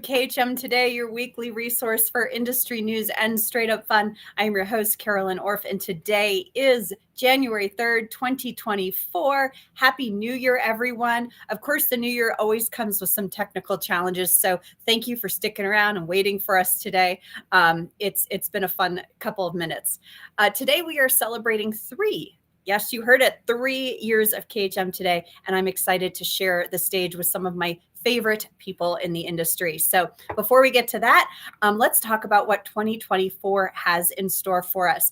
KHM Today, your weekly resource for industry news and straight up fun. I'm your host, Carolyn Orff, and today is January 3rd, 2024. Happy New Year, everyone. Of course, the new year always comes with some technical challenges, so thank you for sticking around and waiting for us today. It's been a fun couple of minutes. Today, we are celebrating Yes, you heard it, 3 years of KHM Today, and I'm excited to share the stage with some of my favorite people in the industry. So before we get to that, let's talk about what 2024 has in store for us.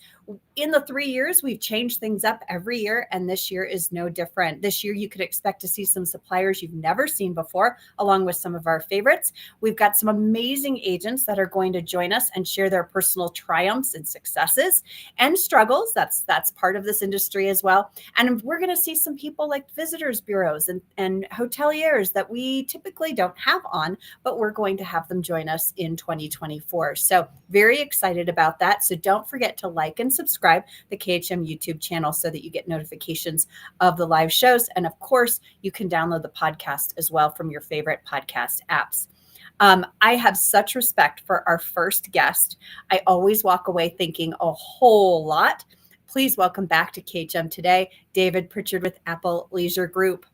In the 3 years, we've changed things up every year, and this year is no different. This year, you could expect to see some suppliers you've never seen before, along with some of our favorites. We've got some amazing agents that are going to join us and share their personal triumphs and successes and struggles. That's part of this industry as well. And we're going to see some people like visitors bureaus and hoteliers that we typically don't have on, but we're going to have them join us in 2024. So very excited about that. So don't forget to like and subscribe the KHM YouTube channel so that you get notifications of the live shows. And of course, you can download the podcast as well from your favorite podcast apps. I have such respect for our first guest. I always walk away thinking a whole lot. Please welcome back to KHM Today, David Pritchard with Apple Leisure Group.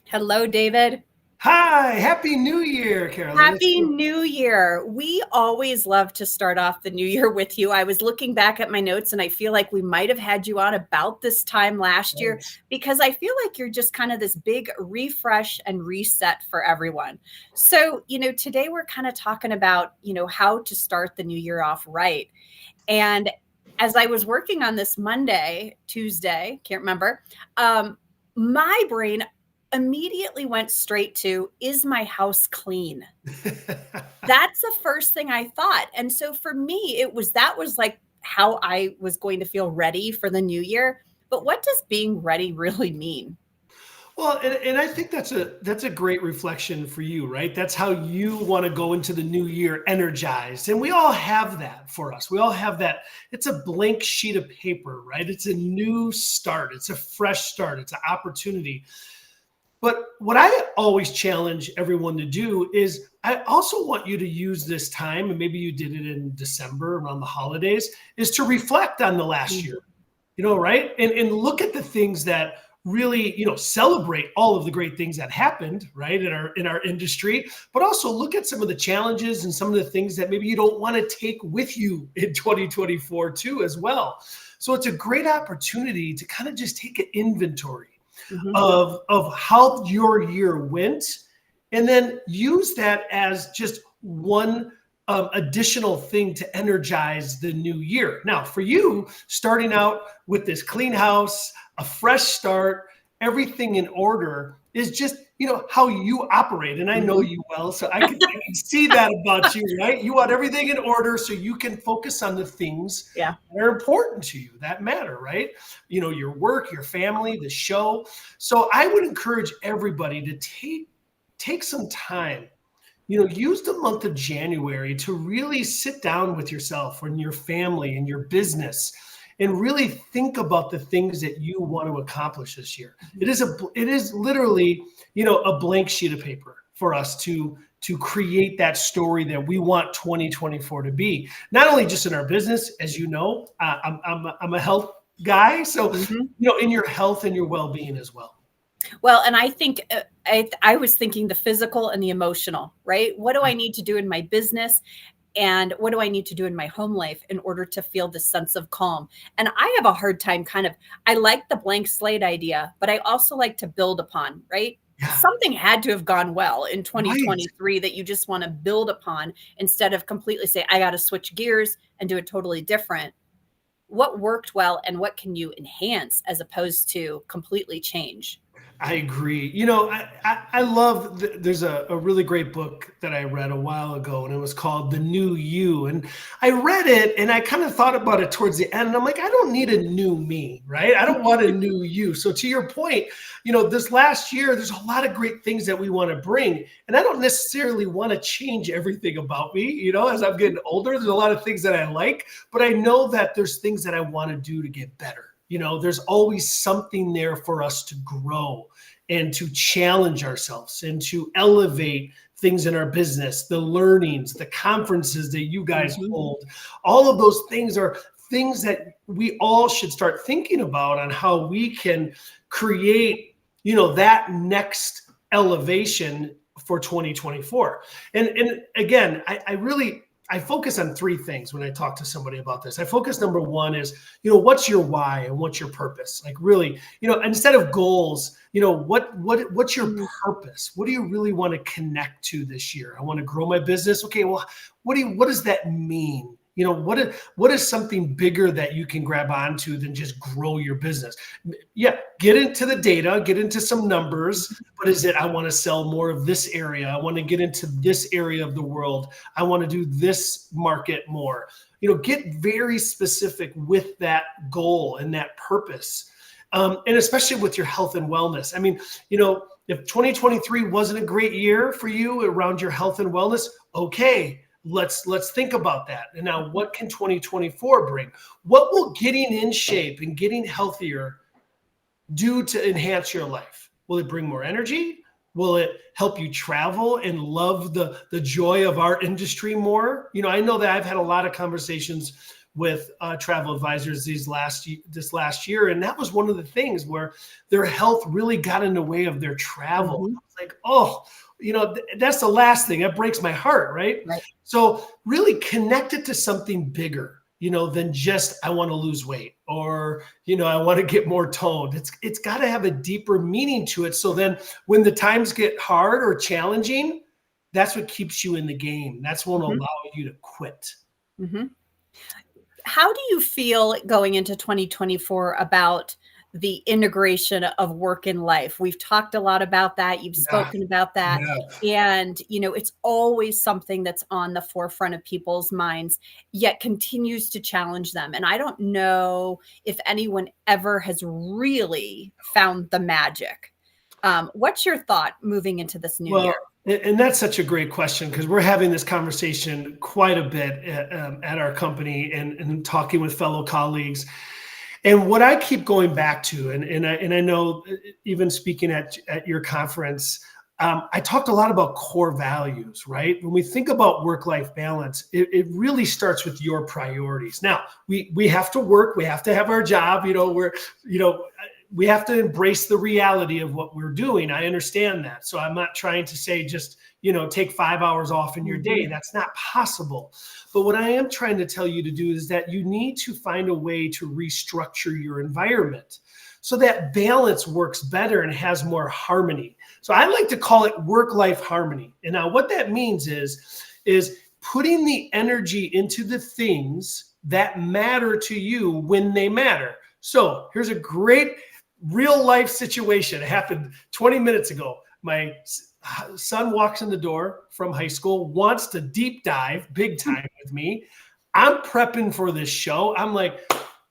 Hello, David. Hi, Happy New Year, Carolyn. Happy New Year. We always love to start off the new year with you. I was looking back at my notes and I feel like we might have had you on about this time last year because I feel like you're just kind of this big refresh and reset for everyone. So, today we're kind of talking about, how to start the new year off right. And as I was working on this Tuesday, can't remember, my brain immediately went straight to, is my house clean? That's the first thing I thought. And so for me, that was like how I was going to feel ready for the new year. But what does being ready really mean? Well, and I think that's a great reflection for you, right? That's how you want to go into the new year energized. And we all have that for us. We all have that. It's a blank sheet of paper, right? It's a new start. It's a fresh start. It's an opportunity. But what I always challenge everyone to do is I also want you to use this time, and maybe you did it in December around the holidays, is to reflect on the last year, right? And look at the things that really, celebrate all of the great things that happened, right, in our industry, but also look at some of the challenges and some of the things that maybe you don't want to take with you in 2024 too as well. So it's a great opportunity to kind of just take an inventory of how your year went, and then use that as just one additional thing to energize the new year. Now, for you, starting out with this clean house, a fresh start, everything in order is just, how you operate. And I know you well, so I can see that about you, right? You want everything in order so you can focus on the things that are important to you, that matter, right? Your work, your family, the show. So I would encourage everybody to take some time, use the month of January to really sit down with yourself and your family and your business and really think about the things that you want to accomplish this year. It is literally, a blank sheet of paper for us to create that story that we want 2024 to be. Not only just in our business, as you know, I'm a health guy, so in your health and your well-being as well. Well, and I think I was thinking the physical and the emotional, right? What do I need to do in my business? And what do I need to do in my home life in order to feel this sense of calm? And I have a hard time I like the blank slate idea, but I also like to build upon, right? Yeah. Something had to have gone well in 2023 that you just want to build upon instead of completely say, I got to switch gears and do it totally different. What worked well and what can you enhance as opposed to completely change? I agree. I love, there's a really great book that I read a while ago, and it was called The New You. And I read it and I kind of thought about it towards the end. And I'm like, I don't need a new me, right? I don't want a new you. So to your point, this last year, there's a lot of great things that we want to bring. And I don't necessarily want to change everything about me. As I'm getting older, there's a lot of things that I like, but I know that there's things that I want to do to get better. There's always something there for us to grow and to challenge ourselves and to elevate things in our business, the learnings, the conferences that you guys hold. All of those things are things that we all should start thinking about on how we can create, that next elevation for 2024. And again, I focus on three things when I talk to somebody about this. I focus, number one is, what's your why and what's your purpose? Like really, instead of goals, what's your purpose? What do you really want to connect to this year? I want to grow my business. Okay, well, what does that mean? What is something bigger that you can grab onto than just grow your business? Yeah, get into the data, get into some numbers. But is it, I want to sell more of this area. I want to get into this area of the world. I want to do this market more. Get very specific with that goal and that purpose. And especially with your health and wellness. I mean, if 2023 wasn't a great year for you around your health and wellness, okay. Let's think about that. And now, what can 2024 bring? What will getting in shape and getting healthier do to enhance your life? Will it bring more energy? Will it help you travel and love the joy of our industry more? I know that I've had a lot of conversations with travel advisors this last year, and that was one of the things where their health really got in the way of their travel. I was like, oh, that's the last thing that breaks my heart, right? So really connect it to something bigger, than just, I want to lose weight or, I want to get more toned. It's got to have a deeper meaning to it. So then when the times get hard or challenging, that's what keeps you in the game. That's what will allow you to quit. How do you feel going into 2024 about the integration of work and life? We've talked a lot about that. You've spoken about that. And, it's always something that's on the forefront of people's minds, yet continues to challenge them. And I don't know if anyone ever has really found the magic. What's your thought moving into this new year? And that's such a great question, because we're having this conversation quite a bit at our company and talking with fellow colleagues. And what I keep going back to, and I know even speaking at your conference, I talked a lot about core values, right? When we think about work-life balance, it really starts with your priorities. Now, we have to work, we have to have our job, we have to embrace the reality of what we're doing. I understand that. So I'm not trying to say just, take 5 hours off in your day. That's not possible. But what I am trying to tell you to do is that you need to find a way to restructure your environment so that balance works better and has more harmony. So I like to call it work-life harmony. And now what that means is putting the energy into the things that matter to you when they matter. So here's a great real life situation. It happened 20 minutes ago. My son walks in the door from high school, wants to deep dive big time with me. I'm prepping for this show. I'm like,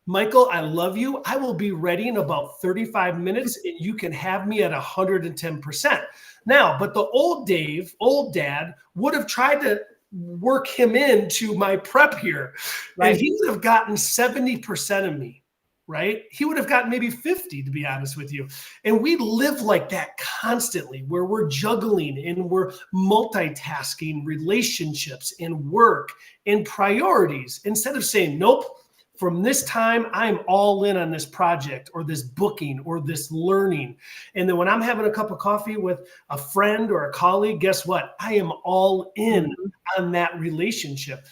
Michael, I love you. I will be ready in about 35 minutes and you can have me at 110%. Now, but the old dad would have tried to work him into my prep here. And he would have gotten 70% of me. Right? He would have gotten maybe 50, to be honest with you. And we live like that constantly, where we're juggling and we're multitasking relationships and work and priorities, instead of saying, nope, from this time, I'm all in on this project or this booking or this learning. And then when I'm having a cup of coffee with a friend or a colleague, guess what? I am all in on that relationship.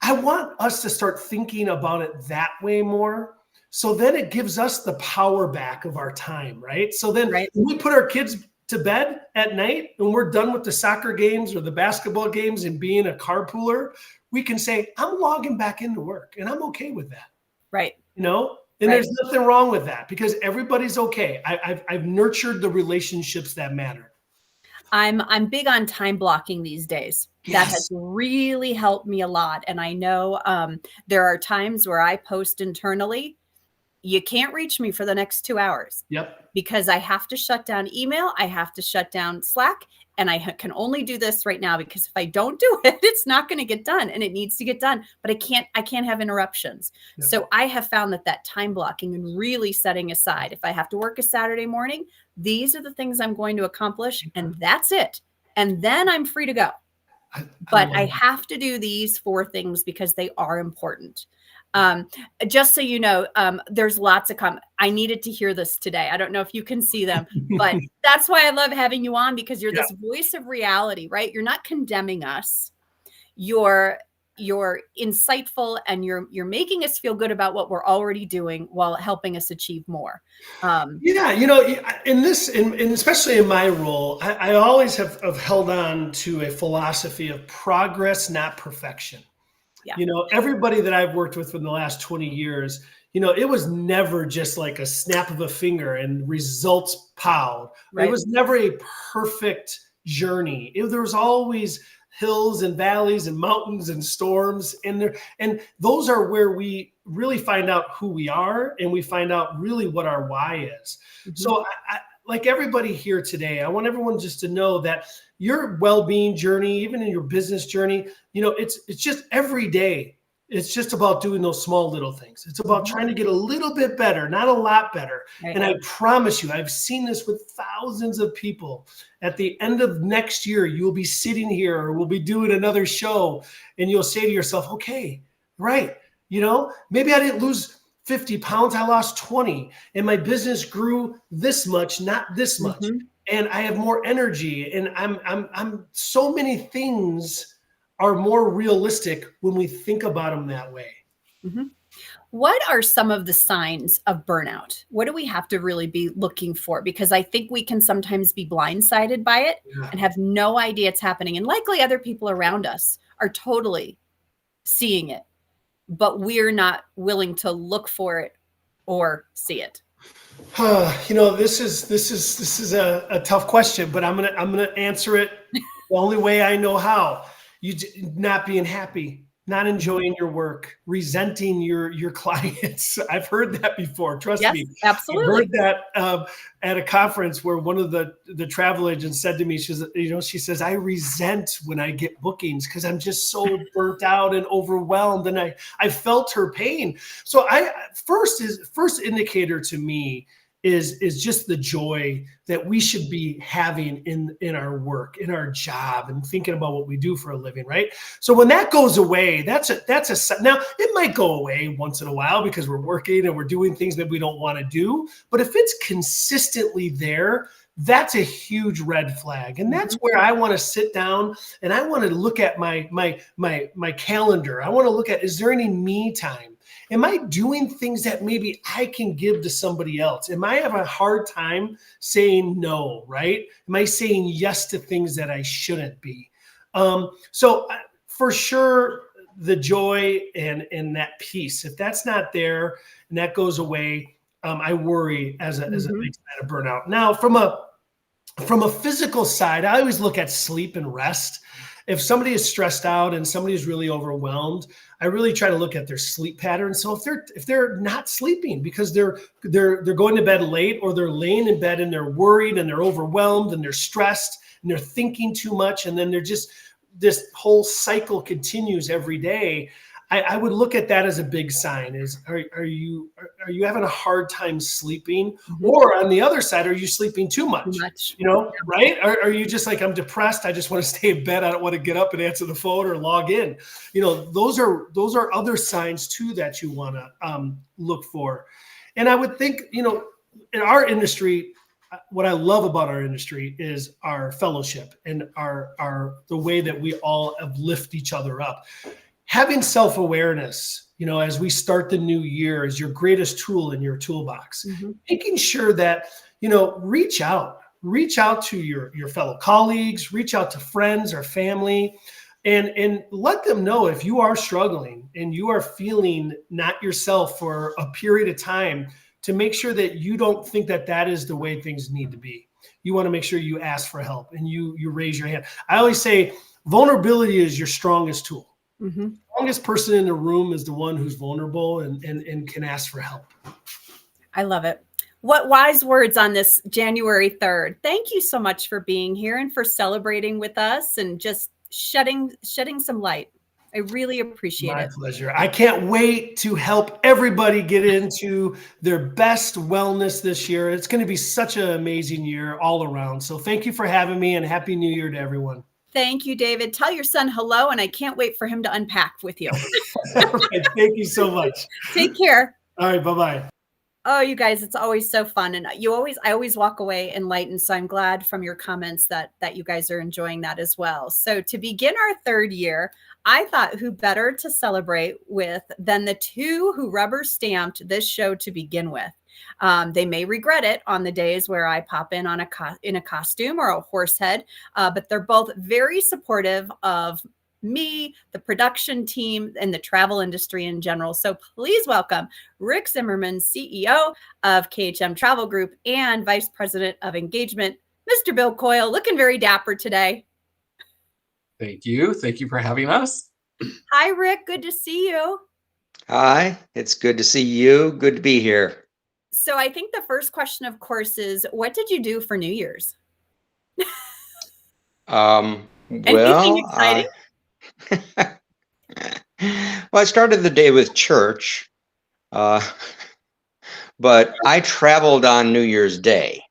I want us to start thinking about it that way more. So then it gives us the power back of our time, right? So then when we put our kids to bed at night and we're done with the soccer games or the basketball games and being a carpooler, we can say, I'm logging back into work and I'm okay with that. Right. And there's nothing wrong with that because everybody's okay. I've nurtured the relationships that matter. I'm big on time blocking these days. That has really helped me a lot. And I know there are times where I post internally, you can't reach me for the next 2 hours. Because I have to shut down email. I have to shut down Slack. And I can only do this right now because if I don't do it, it's not going to get done and it needs to get done. But I can't have interruptions. So I have found that time blocking and really setting aside, if I have to work a Saturday morning, these are the things I'm going to accomplish. And that's it. and then I'm free to go. I But love I it. have to do these 4 things because they are important. Just so you know, there's lots of I needed to hear this today. I don't know if you can see them, but that's why I love having you on, because you're Yeah. this voice of reality, right? You're not condemning us. You're insightful, and you're making us feel good about what we're already doing while helping us achieve more. Yeah, in this, and especially in my role, I always have held on to a philosophy of progress, not perfection. Yeah. Everybody that I've worked with in the last 20 years, it was never just like a snap of a finger and results piled. It Right. was never a perfect journey. There was always hills and valleys and mountains and storms and those are where we really find out who we are, and we find out really what our why is. Mhm. So like everybody here today, I want everyone just to know that your well-being journey, even in your business journey, it's just every day. It's just about doing those small little things. It's about trying to get a little bit better, not a lot better. Right. And I promise you, I've seen this with thousands of people. At the end of next year, you'll be sitting here, or we'll be doing another show, and you'll say to yourself, okay, right, maybe I didn't lose 50 pounds, I lost 20, and my business grew this much, not this much. Mhm. And I have more energy, and I'm so many things are more realistic when we think about them that way. Mhm. What are some of the signs of burnout? What do we have to really be looking for? Because I think we can sometimes be blindsided by it Yeah. and have no idea it's happening. And likely other people around us are totally seeing it, but we're not willing to look for it or see it. This is a tough question, but I'm gonna answer it the only way I know how. Not being happy, not enjoying your work, resenting your clients. I've heard that before. Trust Yes, me. I've absolutely. heard that at a conference where one of the travel agents said to me, she says, I resent when I get bookings because I'm just so burnt out and overwhelmed, and I felt her pain. So first indicator to me is just the joy that we should be having in our work, in our job, and thinking about what we do for a living, right? So when that goes away, that's a now it might go away once in a while because we're working and we're doing things that we don't want to do. But if it's consistently there, that's a huge red flag. And that's where I want to sit down and I want to look at my calendar. I want to look at, is there any me time? Am I doing things that maybe I can give to somebody else? Am I having a hard time saying no, right? Am I saying yes to things that I shouldn't be? So for sure, the joy and that peace, if that's not there and that goes away, I worry as a big sign of burnout. Now, from a physical side, I always look at sleep and rest. If somebody is stressed out and somebody is really overwhelmed, I really try to look at their sleep patterns. So if they're not sleeping because they're going to bed late, or they're laying in bed and they're worried and they're overwhelmed and they're stressed and they're thinking too much, and then they're just, this whole cycle continues every day, I would look at that as a big sign. Are you having a hard time sleeping? Or on the other side, are you sleeping too much? Right? Are you just like, I'm depressed, I just want to stay in bed, I don't want to get up and answer the phone or log in? Those are other signs too that you want to look for. And I would think, in our industry, what I love about our industry is our fellowship and the way that we all uplift each other up. Having self-awareness, as we start the new year, is your greatest tool in your toolbox. Making sure that, reach out to your fellow colleagues, reach out to friends or family, and let them know if you are struggling and you are feeling not yourself for a period of time, to make sure that you don't think that is the way things need to be. You want to make sure you ask for help and you raise your hand. I always say vulnerability is your strongest tool. The strongest person in the room is the one who's vulnerable and can ask for help. I love it. What wise words on this January 3rd. Thank you so much for being here and for celebrating with us and just shedding some light. I really appreciate My it. pleasure. I can't wait to help everybody get into their best wellness this year. It's going to be such an amazing year all around. So thank you for having me, and Happy New Year to everyone. Thank you, David. Tell your son hello, and I can't wait for him to unpack with you. All right, thank you so much. Take care. All right, bye-bye. Oh, you guys, it's always so fun. And I always walk away enlightened. So I'm glad from your comments that you guys are enjoying that as well. So to begin our third year, I thought who better to celebrate with than the two who rubber stamped this show to begin with. They may regret it on the days where I pop in on in a costume or a horse head, but they're both very supportive of me, the production team, and the travel industry in general. So please welcome Rick Zimmerman, CEO of KHM Travel Group and Vice President of Engagement, Mr. Bill Coyle, looking very dapper today. Thank you. Thank you for having us. Hi, Rick. Good to see you. Hi, it's good to see you. Good to be here. So I think the first question, of course, is what did you do for New Year's? Well, Anything exciting? I started the day with church, but I traveled on New Year's Day.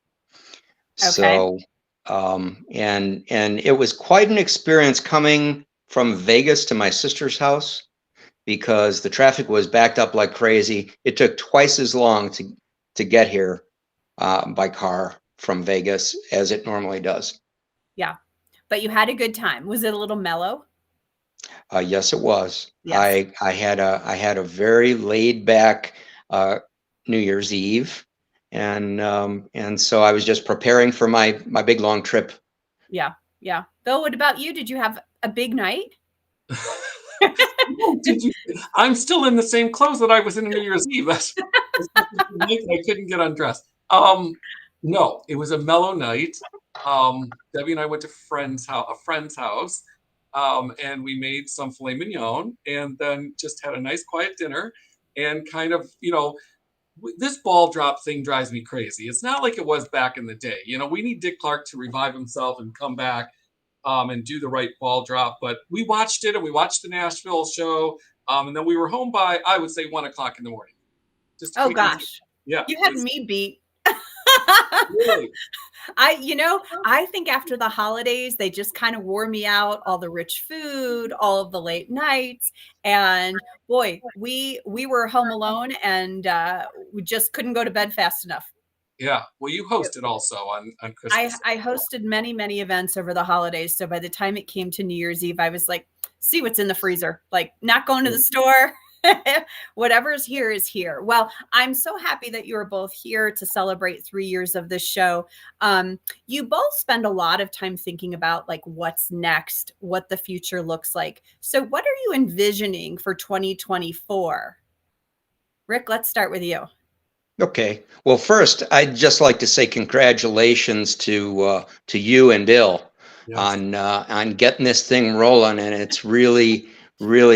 Okay. So, and it was quite an experience coming from Vegas to my sister's house because the traffic was backed up like crazy. It took twice as long to get here by car from Vegas as it normally does. Yeah, but you had a good time. Was it a little mellow? Yes, it was. Yes. I had a very laid back New Year's Eve, and so I was just preparing for my big long trip. Yeah, yeah. Bill, what about you? Did you have a big night? I'm still in the same clothes that I was in New Year's Eve. I couldn't get undressed. No, it was a mellow night. Debbie and I went to a friend's house, and we made some filet mignon, and then just had a nice quiet dinner, and kind of, this ball drop thing drives me crazy. It's not like it was back in the day. We need Dick Clark to revive himself and come back and do the right ball drop. But we watched it, and we watched the Nashville show, and then we were home by, I would say, 1 o'clock in the morning. Oh gosh, yeah, you had me beat. Really? I think after the holidays, they just kind of wore me out. All the rich food, all of the late nights, and boy, we were home alone, and we just couldn't go to bed fast enough. Yeah. Well, you hosted also on Christmas. I hosted many events over the holidays. So by the time it came to New Year's Eve, I was like, see what's in the freezer, like not going to the store. Whatever's here is here. Well, I'm so happy that you are both here to celebrate 3 years of this show. You both spend a lot of time thinking about like what's next, what the future looks like. So what are you envisioning for 2024? Rick, let's start with you. Okay. Well, first, I'd just like to say congratulations to you and Bill. Yes. on getting this thing rolling, and it's really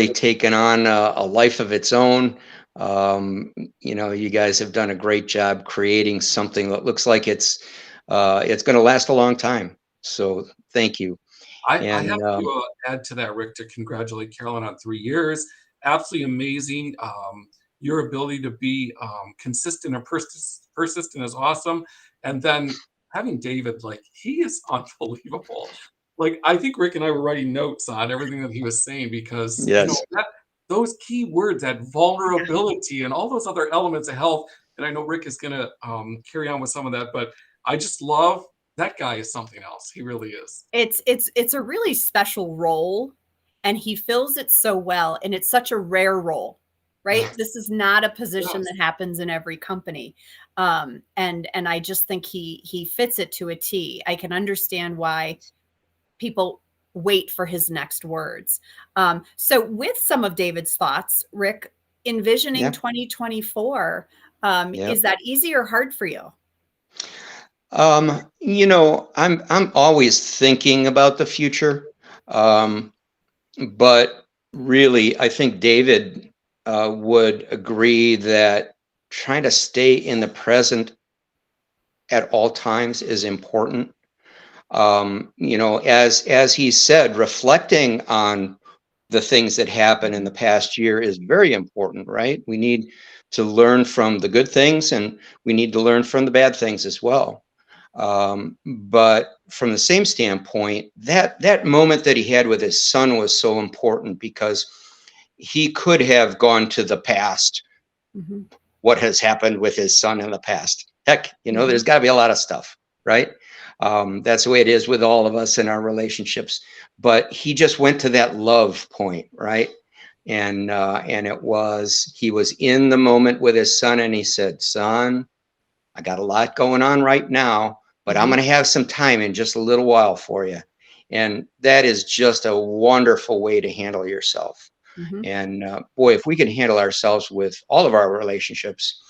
taken on a life of its own. You guys have done a great job creating something that looks like it's going to last a long time. So thank you. I have to add to that, Rick, to congratulate Carolyn on 3 years. Absolutely amazing. Your ability to be consistent and persistent is awesome. And then having David, like, he is unbelievable. Like, I think Rick and I were writing notes on everything that he was saying because yes. Those key words, that vulnerability and all those other elements of health. And I know Rick is going to carry on with some of that, but I just love that guy is something else. He really is. It's a really special role, and he fills it so well. And it's such a rare role, right? This is not a position that happens in every company. And I just think he fits it to a T. I can understand why people wait for his next words. So with some of David's thoughts, Rick, envisioning 2024, is that easy or hard for you? I'm always thinking about the future. But really, I think David would agree that trying to stay in the present at all times is important. As he said, reflecting on the things that happen in the past year is very important, right? We need to learn from the good things, and we need to learn from the bad things as well. But from the same standpoint, that moment that he had with his son was so important, because he could have gone to the past, what has happened with his son in the past. Heck, there's got to be a lot of stuff, right? That's the way it is with all of us in our relationships. But he just went to that love point, right? And he was in the moment with his son, and he said, "Son, I got a lot going on right now, but I'm going to have some time in just a little while for you." And that is just a wonderful way to handle yourself. And boy, if we can handle ourselves with all of our relationships,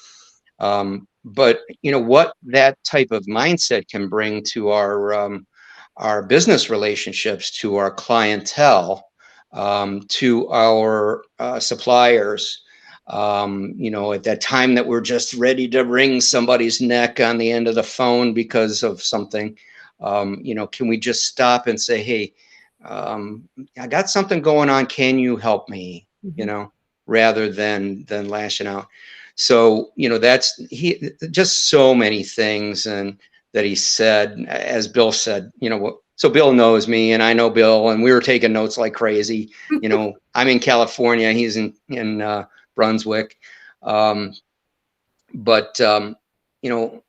but what that type of mindset can bring to our business relationships, to our clientele, to our suppliers, at that time that we're just ready to wring somebody's neck on the end of the phone because of something, can we just stop and say, "Hey, I got something going on. Can you help me?" Rather than lashing out. So, that's just so many things, and that he said, as Bill said, so Bill knows me and I know Bill, and we were taking notes like crazy. I'm in California, he's in Brunswick. But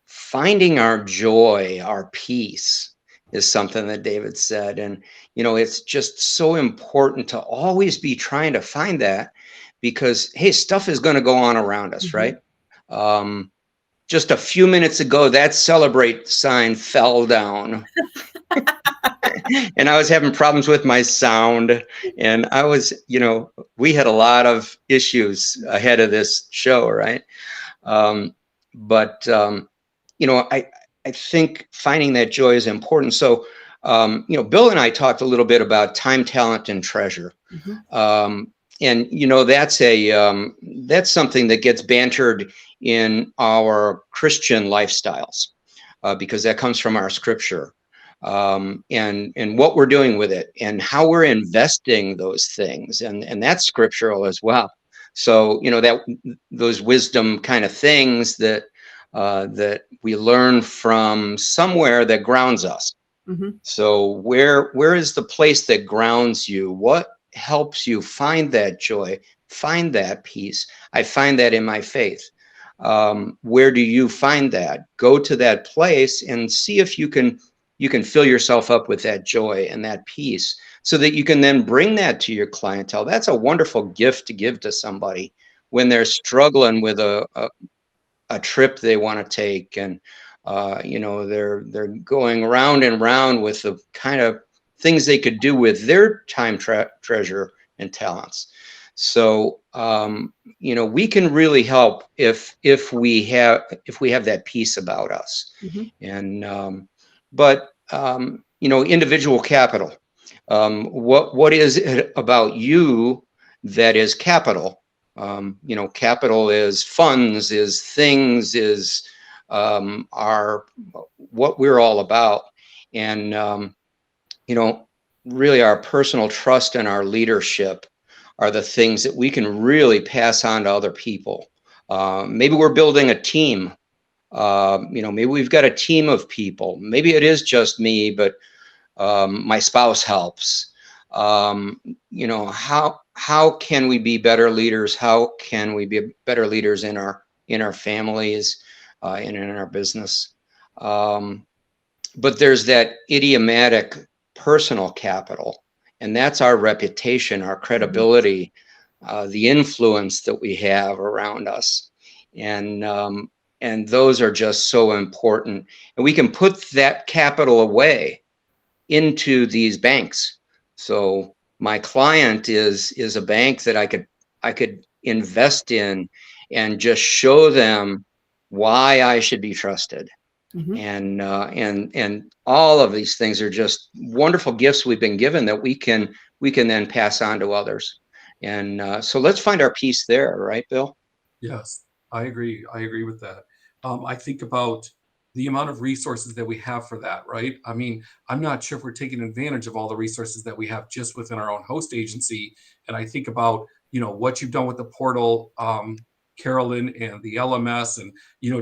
finding our joy, our peace, is something that David said. And, it's just so important to always be trying to find that, because, hey, stuff is going to go on around us, right? Just a few minutes ago, that celebrate sign fell down. And I was having problems with my sound. And I was, we had a lot of issues ahead of this show, right? But I think finding that joy is important. So, Bill and I talked a little bit about time, talent, and treasure. And that's something that gets bantered in our Christian lifestyles, because that comes from our scripture, and what we're doing with it, and how we're investing those things, and that's scriptural as well. So that those wisdom kind of things that we learn from somewhere that grounds us. So where is the place that grounds you? What helps you find that joy, find that peace? I find that in my faith. Where do you find that? Go to that place and see if you can fill yourself up with that joy and that peace, so that you can then bring that to your clientele. That's a wonderful gift to give to somebody when they're struggling with a trip they want to take, and they're going round and round with the kind of things they could do with their time, treasure, and talents. So we can really help if we have that peace about us. And but individual capital. What is it about you that is capital? Capital is funds, is things, is what we're all about. And really our personal trust and our leadership are the things that we can really pass on to other people. Maybe we're building a team. Maybe we've got a team of people. Maybe it is just me, but my spouse helps. How can we be better leaders? How can we be better leaders in our families, and in our business? But there's that idiomatic personal capital, and that's our reputation, our credibility, the influence that we have around us, and those are just so important. And we can put that capital away into these banks. So my client is a bank that I could invest in and just show them why I should be trusted. And all of these things are just wonderful gifts we've been given that we can then pass on to others. And so let's find our peace there, right, Bill? Yes, I agree. I agree with that. I think about the amount of resources that we have for that, right? I mean, I'm not sure if we're taking advantage of all the resources that we have just within our own host agency. And I think about, what you've done with the portal, Carolyn, and the LMS, and,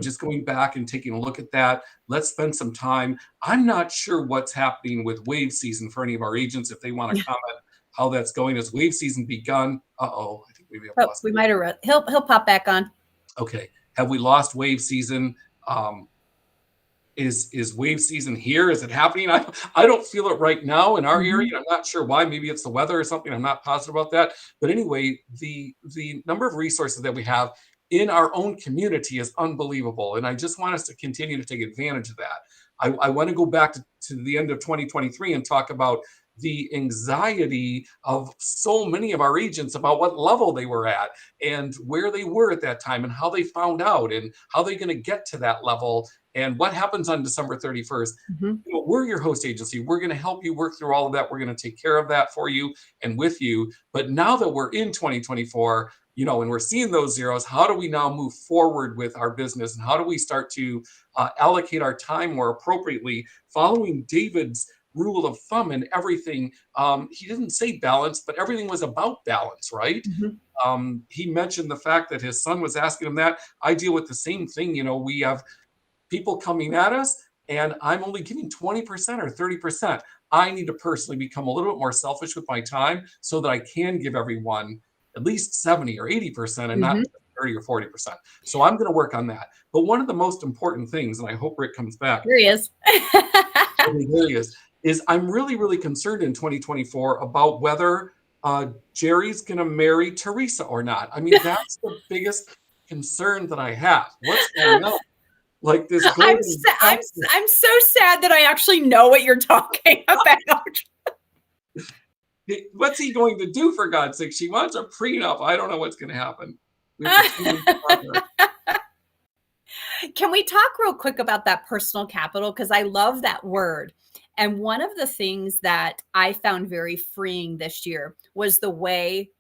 just going back and taking a look at that. Let's spend some time. I'm not sure what's happening with wave season for any of our agents. If they want to comment how that's going, has wave season begun? I think we may have lost. We might have. He'll pop back on. Okay. Have we lost wave season? Is wave season here? Is it happening? I don't feel it right now in our area. I'm not sure why. Maybe it's the weather or something. I'm not positive about that. But anyway, the number of resources that we have in our own community is unbelievable. And I just want us to continue to take advantage of that. I want to go back to the end of 2023 and talk about the anxiety of so many of our agents about what level they were at and where they were at that time and how they found out and how they're going to get to that level and what happens on December 31st. We're your host agency. We're going to help you work through all of that. We're going to take care of that for you and with you. But now that we're in 2024, and we're seeing those zeros, how do we now move forward with our business? And how do we start to allocate our time more appropriately, following David's rule of thumb and everything? He didn't say balance, but everything was about balance, right? He mentioned the fact that his son was asking him that. I deal with the same thing. We have people coming at us and I'm only giving 20% or 30%. I need to personally become a little bit more selfish with my time so that I can give everyone at least 70 or 80% and not 30 or 40%. So I'm going to work on that. But one of the most important things, and I hope Rick comes back. Here he is. There he is I'm really, really concerned in 2024 about whether Jerry's going to marry Teresa or not. I mean, that's the biggest concern that I have. What's going on? Like this. I'm so sad that I actually know what you're talking about. What's he going to do, for God's sake? She wants a prenup. I don't know what's going to happen. Can we talk real quick about that personal capital? Because I love that word. And one of the things that I found very freeing this year was the way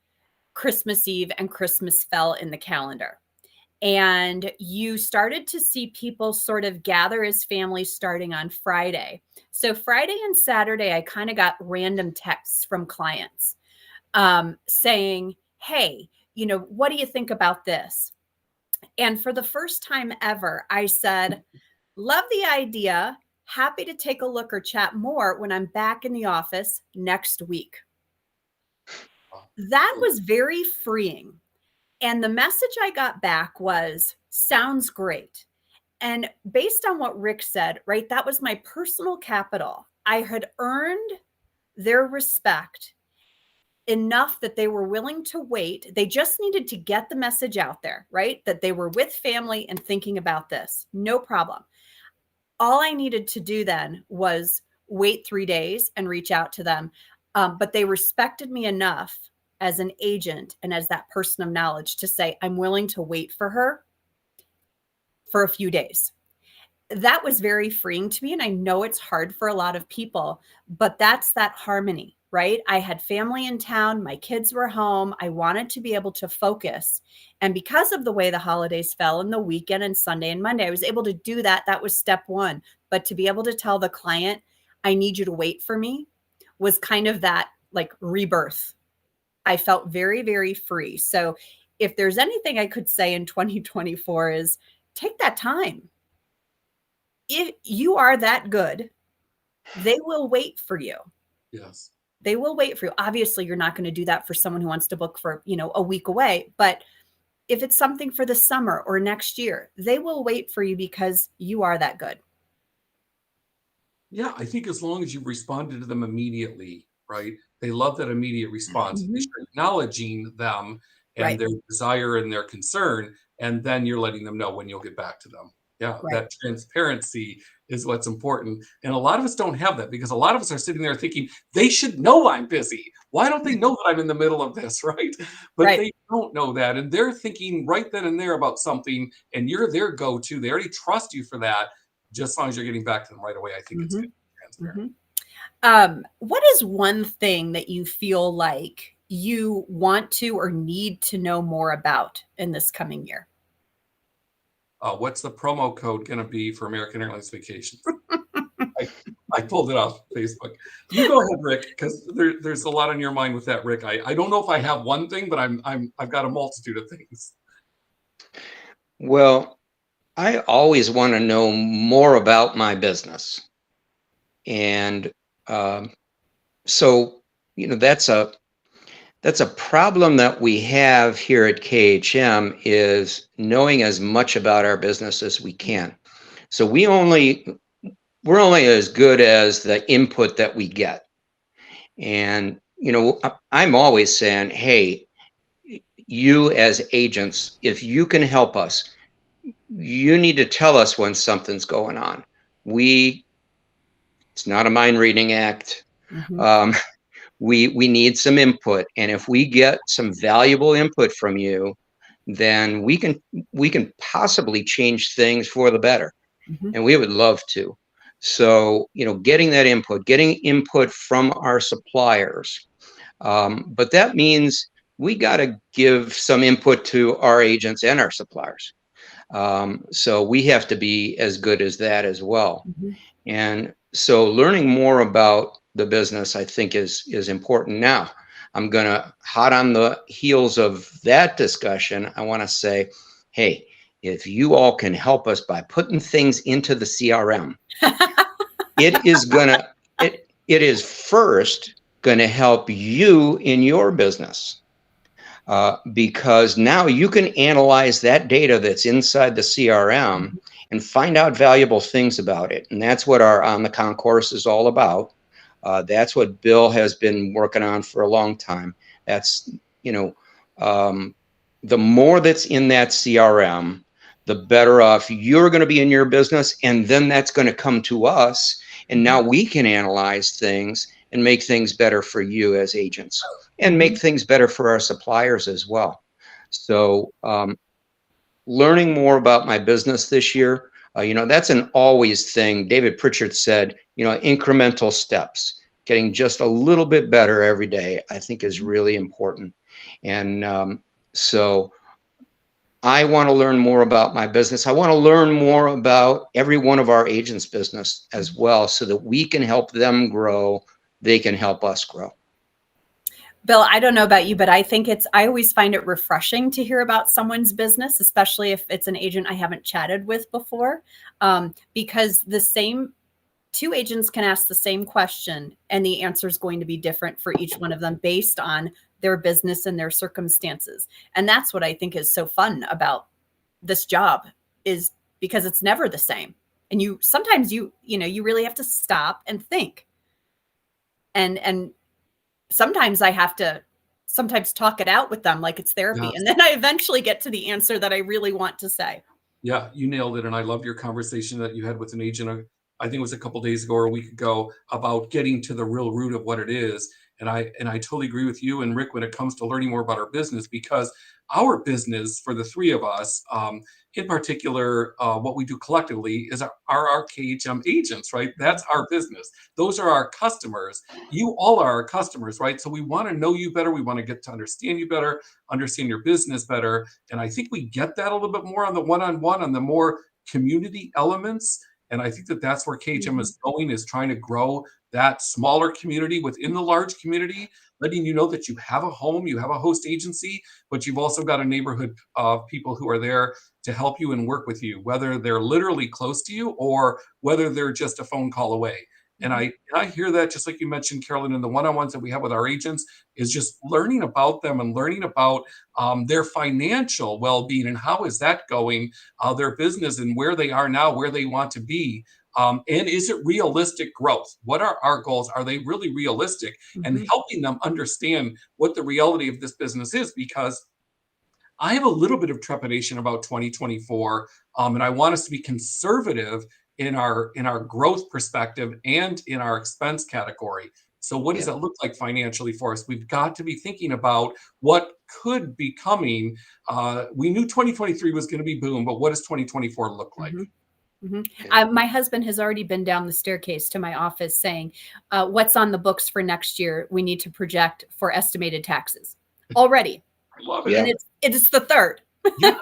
Christmas Eve and Christmas fell in the calendar. And you started to see people sort of gather as families starting on Friday. So Friday and Saturday, I kind of got random texts from clients saying, hey, what do you think about this? And for the first time ever, I said, love the idea. Happy to take a look or chat more when I'm back in the office next week. That was very freeing. And the message I got back was, sounds great. And based on what Rick said, right, that was my personal capital. I had earned their respect enough that they were willing to wait. They just needed to get the message out there, right? That they were with family and thinking about this. No problem. All I needed to do then was wait 3 days and reach out to them. But they respected me enough as an agent and as that person of knowledge to say, I'm willing to wait for her for a few days. That was very freeing to me. And I know it's hard for a lot of people, but that's that harmony, right? I had family in town. My kids were home. I wanted to be able to focus. And because of the way the holidays fell in the weekend and Sunday and Monday, I was able to do that. That was step one. But to be able to tell the client, I need you to wait for me, was kind of that like rebirth. I felt very, very free. So if there's anything I could say in 2024 is take that time. If you are that good, they will wait for you. Yes. They will wait for you. Obviously, you're not going to do that for someone who wants to book for, a week away. But if it's something for the summer or next year, they will wait for you because you are that good. Yeah, I think as long as you've responded to them immediately, right? They love that immediate response. They start acknowledging them and their desire and their concern, and then you're letting them know when you'll get back to them. Yeah, that transparency is what's important. And a lot of us don't have that because a lot of us are sitting there thinking, they should know I'm busy. Why don't they know that I'm in the middle of this, right? But they don't know that. And they're thinking right then and there about something, and you're their go-to. They already trust you for that. Just as long as you're getting back to them right away, I think it's transparent. What is one thing that you feel like you want to or need to know more about in this coming year? what's the promo code going to be for American Airlines Vacations? I pulled it off Facebook. You go ahead, Rick, because there's a lot on your mind with that, Rick. I don't know if I have one thing, but I've got a multitude of things. Well, I always want to know more about my business. And so, that's a problem that we have here at KHM, is knowing as much about our business as we can. So we're only as good as the input that we get. And, I'm always saying, hey, you as agents, if you can help us, you need to tell us when something's going on. It's not a mind reading act. Mhm. We need some input. And if we get some valuable input from you, then we can possibly change things for the better. Mhm. And we would love to. So, getting input from our suppliers. But that means we got to give some input to our agents and our suppliers. So we have to be as good as that as well. Mhm. And so learning more about the business, I think, is important. Now, I'm going to, hot on the heels of that discussion, I want to say, hey, if you all can help us by putting things into the CRM, it is first going to help you in your business. Because now you can analyze that data that's inside the CRM and find out valuable things about it. And that's what our On the Concourse is all about. That's what Bill has been working on for a long time. That's, the more that's in that CRM, the better off you're going to be in your business. And then that's going to come to us. And now we can analyze things and make things better for you as agents, and make things better for our suppliers as well. So learning more about my business this year, that's an always thing. David Pritchard said, incremental steps, getting just a little bit better every day, I think is really important. And so I want to learn more about my business. I want to learn more about every one of our agents' business as well, so that we can help them grow. They can help us grow. Bill, I don't know about you, but I always find it refreshing to hear about someone's business, especially if it's an agent I haven't chatted with before, because the same two agents can ask the same question and the answer is going to be different for each one of them based on their business and their circumstances. And that's what I think is so fun about this job, is because it's never the same. And sometimes you really have to stop and think. And sometimes I have to talk it out with them like it's therapy. Yes. And then I eventually get to the answer that I really want to say. Yeah, you nailed it. And I love your conversation that you had with an agent, I think it was a couple days ago or a week ago, about getting to the real root of what it is. And I totally agree with you and Rick when it comes to learning more about our business, because our business, for the three of us, in particular, what we do collectively is our KHM agents, right? That's our business. Those are our customers. You all are our customers, right? So we want to know you better. We want to get to understand you better, understand your business better. And I think we get that a little bit more on the one-on-one, on the more community elements. And I think that's where KHM is going, is trying to grow that smaller community within the large community, letting you know that you have a home, you have a host agency, but you've also got a neighborhood of people who are there to help you and work with you, whether they're literally close to you or whether they're just a phone call away. And I hear that, just like you mentioned, Carolyn, in the one-on-ones that we have with our agents, is just learning about them and learning about their financial well-being and how is that going, their business and where they are now, where they want to be. And is it realistic growth? What are our goals? Are they really realistic? And helping them understand what the reality of this business is, because I have a little bit of trepidation about 2024, and I want us to be conservative in our growth perspective and in our expense category. So what does that look like financially for us? We've got to be thinking about what could be coming. We knew 2023 was going to be boom, but what does 2024 look like? My husband has already been down the staircase to my office saying, what's on the books for next year? We need to project for estimated taxes already. I love it. And it's the third. Yeah.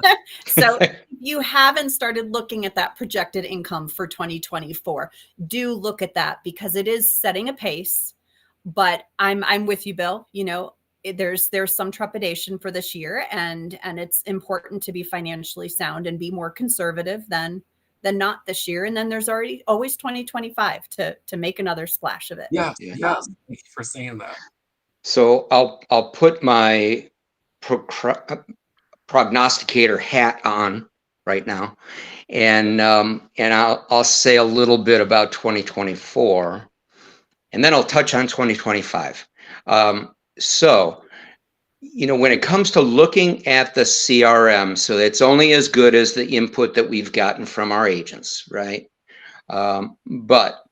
So if you haven't started looking at that projected income for 2024, do look at that, because it is setting a pace. But I'm with you, Bill. You know, there's some trepidation for this year, and it's important to be financially sound and be more conservative than not this year. And then there's always 2025 to make another splash of it. Yes. Yeah. Yes. Thank you for saying that. So I'll put my prognosticator hat on right now, and I'll say a little bit about 2024, and then I'll touch on 2025. So, you know, when it comes to looking at the CRM, so it's only as good as the input that we've gotten from our agents, right? But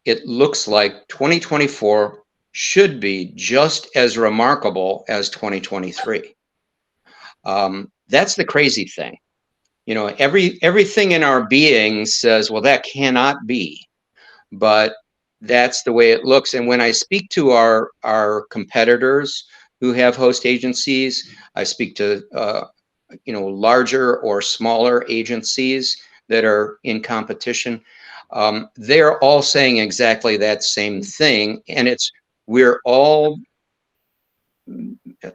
it looks like 2024 should be just as remarkable as 2023. That's the crazy thing. You know, everything in our being says, well, that cannot be, but that's the way it looks. And when I speak to our competitors who have host agencies, I speak to you know, larger or smaller agencies that are in competition. They're all saying exactly that same thing, and we all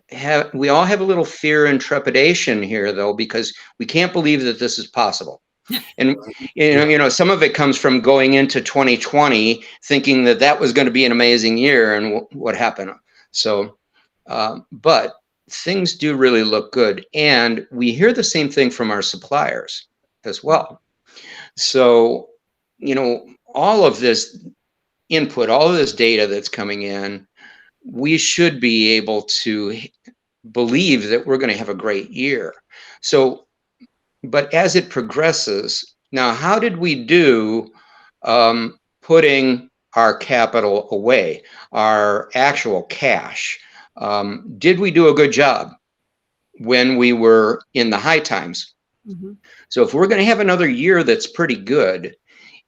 have a little fear and trepidation here, though, because we can't believe that this is possible. And you know, some of it comes from going into 2020 thinking that that was going to be an amazing year, and what happened. So, but things do really look good, and we hear the same thing from our suppliers as well. So, you know, all of this input, all of this data that's coming in, we should be able to believe that we're going to have a great year. So, but as it progresses, now, how did we do putting our capital away, our actual cash? Did we do a good job when we were in the high times? Mm-hmm. So if we're going to have another year that's pretty good,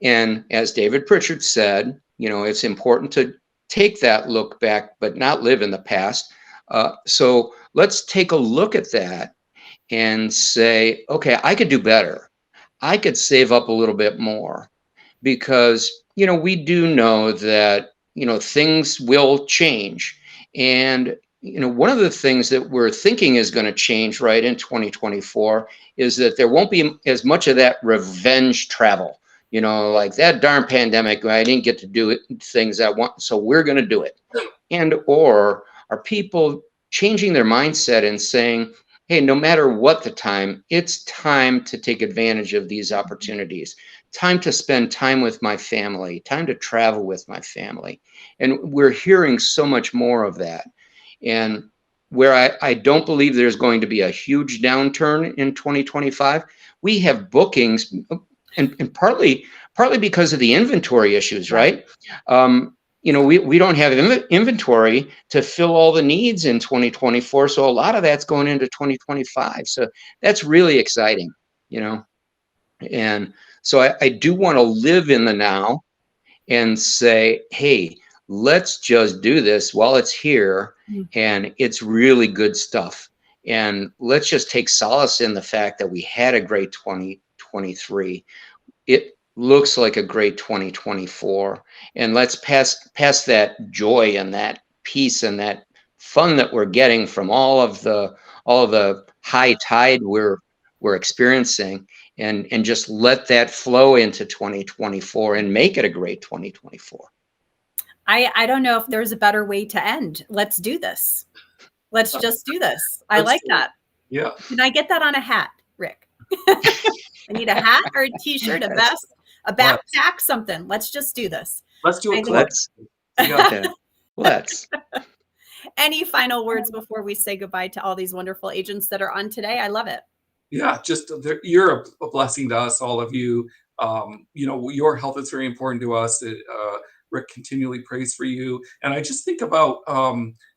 and as David Pritchard said, you know, it's important to take that look back, but not live in the past. So let's take a look at that and say, okay, I could do better. I could save up a little bit more, because, you know, we do know that, you know, things will change. And, you know, one of the things that we're thinking is going to change right in 2024 is that there won't be as much of that revenge travel. You know, like that darn pandemic, I didn't get to do things I want, so we're going to do it. And or are people changing their mindset and saying, hey, no matter what the time, it's time to take advantage of these opportunities, time to spend time with my family, time to travel with my family. And we're hearing so much more of that. And where I don't believe there's going to be a huge downturn in 2025, we have bookings, and partly because of the inventory issues, right? You know, we don't have inventory to fill all the needs in 2024. So a lot of that's going into 2025. So that's really exciting, you know. And so I do want to live in the now and say, hey, let's just do this while it's here. And it's really good stuff. And let's just take solace in the fact that we had a great 2023. It looks like a great 2024, and let's pass that joy and that peace and that fun that we're getting from all of the high tide we're experiencing, and just let that flow into 2024 and make it a great 2024. I don't know if there's a better way to end. Let's do this. Let's just do this. I like that. Yeah. Can I get that on a hat, Rick? I need a hat or a t-shirt, a vest, a backpack, something. Let's just do this. Let's do it. Let's. Any final words before we say goodbye to all these wonderful agents that are on today? I love it. Yeah, just you're a blessing to us, all of you. You know, your health is very important to us. Rick continually prays for you. And I just think about,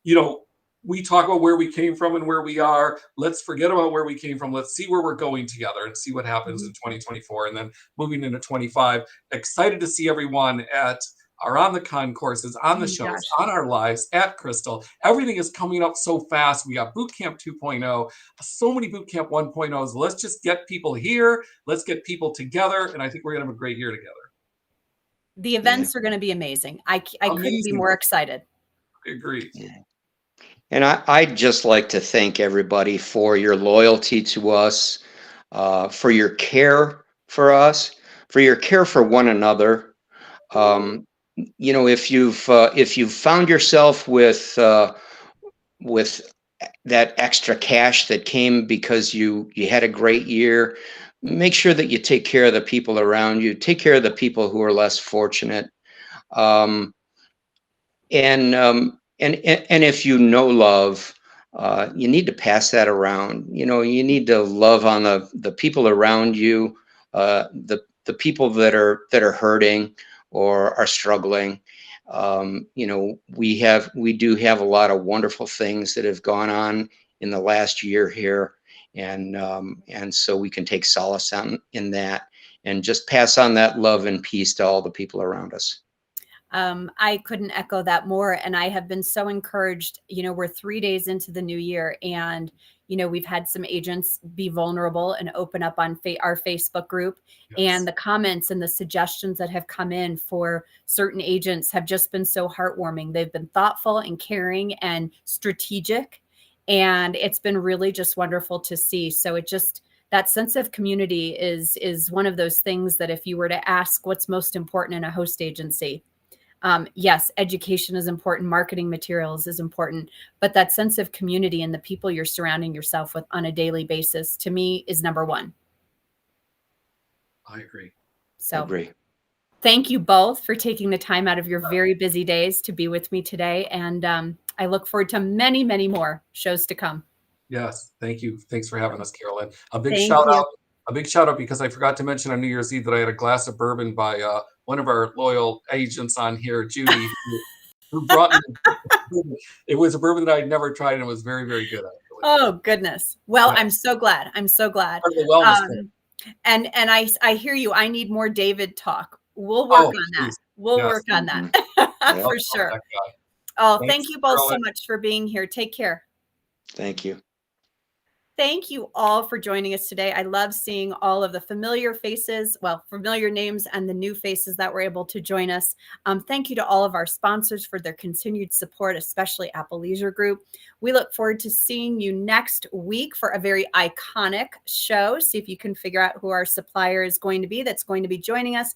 you know, we talk about where we came from and where we are. Let's forget about where we came from. Let's see where we're going together and see what happens in 2024, and then moving into 25. Excited to see everyone at are on the concourses, on the Oh my shows, gosh. on our lives at Crystal. Everything is coming up so fast. We got Boot Camp 2.0, so many Boot Camp 1.0s. Let's just get people here. Let's get people together. And I think we're going to have a great year together. The events are going to be amazing. I couldn't be Amazing. more excited. I agree. Yeah. And I'd just like to thank everybody for your loyalty to us, for your care for us, for your care for one another. You know, if you've found yourself with that extra cash that came because you had a great year, make sure that you take care of the people around you. Take care of the people who are less fortunate. And if you know love, you need to pass that around. You know, you need to love on the people around you, the people that are hurting or are struggling. You know, we do have a lot of wonderful things that have gone on in the last year here, and so we can take solace in that and just pass on that love and peace to all the people around us. I couldn't echo that more. And I have been so encouraged. You know, we're 3 days into the new year, and, you know, we've had some agents be vulnerable and open up on our Facebook group. Yes. And the comments and the suggestions that have come in for certain agents have just been so heartwarming. They've been thoughtful and caring and strategic. And it's been really just wonderful to see. So it just, that sense of community is one of those things that if you were to ask what's most important in a host agency, yes, education is important, marketing materials is important, but that sense of community and the people you're surrounding yourself with on a daily basis, to me, is number one. I agree. So Agree. Thank you both for taking the time out of your very busy days to be with me today. And I look forward to many, many more shows to come. Yes, thank you. Thanks for having us, Carolyn. A big Thank shout you. out. A big shout out because I forgot to mention on New Year's Eve that I had a glass of bourbon by one of our loyal agents on here, Judy, who brought me. It was a bourbon that I had never tried, and it was very, very good. Actually. Oh, goodness. Well, Yeah. I'm so glad. I'm so glad. Part of the wellness thing. And I hear you. I need more David talk. We'll work on that. Please. We'll Yes. work on that Yeah. for sure. That guy. Oh, Thanks, thank you both so Carolyn. much for being here. Take care. Thank you. Thank you all for joining us today. I love seeing all of the familiar faces, well, familiar names, and the new faces that were able to join us. Thank you to all of our sponsors for their continued support, especially Apple Leisure Group. We look forward to seeing you next week for a very iconic show. See if you can figure out who our supplier is going to be that's going to be joining us.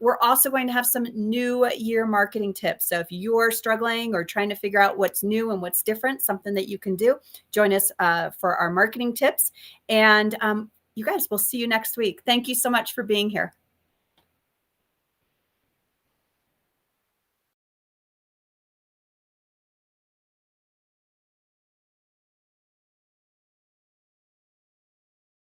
We're also going to have some new year marketing tips. So if you're struggling or trying to figure out what's new and what's different, something that you can do, join us for our marketing tips. And you guys, we'll see you next week. Thank you so much for being here.